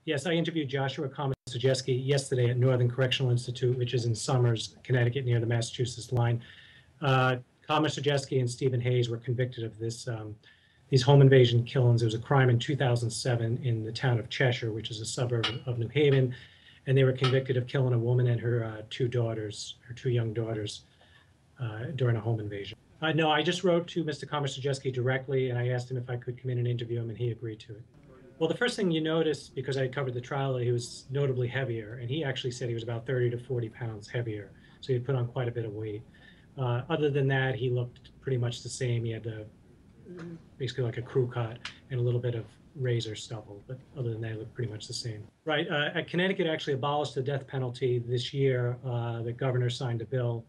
Yes, I interviewed Joshua Komisarjevsky yesterday at Northern Correctional Institute, which is in Somers, Connecticut, near the Massachusetts line. Komisarjevsky and Stephen Hayes were convicted of these home invasion killings. It was a crime in 2007 in the town of Cheshire, which is a suburb of New Haven, and they were convicted of killing a woman and her two young daughters, during a home invasion. No, I just wrote to Mr. Komisarjevsky directly, and I asked him if I could come in and interview him, and he agreed to it. Well, the first thing you notice, because I covered the trial, he was notably heavier, and he actually said he was about 30 to 40 pounds heavier, so he put on quite a bit of weight. Other than that, he looked pretty much the same. He had basically like a crew cut and a little bit of razor stubble, but other than that, it looked pretty much the same. Right, Connecticut actually abolished the death penalty this year. The governor signed a bill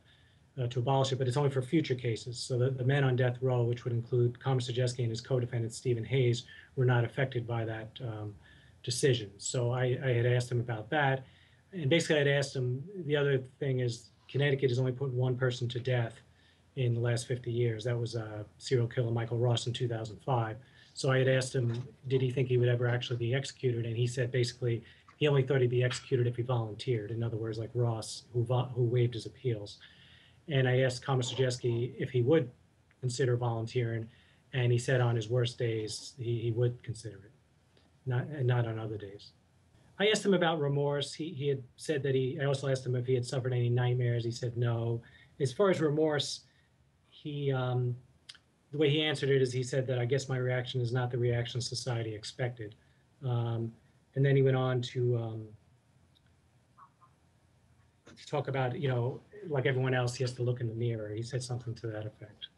to abolish it, but it's only for future cases. So the men on death row, which would include Komisarjevsky and his co-defendant Stephen Hayes, were not affected by that decision. So I had asked him about that, and basically I'd asked him, the other thing is Connecticut has only put one person to death in the last 50 years. That was serial killer Michael Ross in 2005. So I had asked him, did he think he would ever actually be executed? And he said basically he only thought he'd be executed if he volunteered. In other words, like Ross, who waived his appeals. And I asked Komisarjevsky if he would consider volunteering, and he said on his worst days he would consider it, not on other days. I asked him about remorse. He had said that I also asked him if he had suffered any nightmares. He said no. As far as remorse, the way he answered it is he said that I guess my reaction is not the reaction society expected. And then he went on to talk about, like everyone else, he has to look in the mirror. He said something to that effect.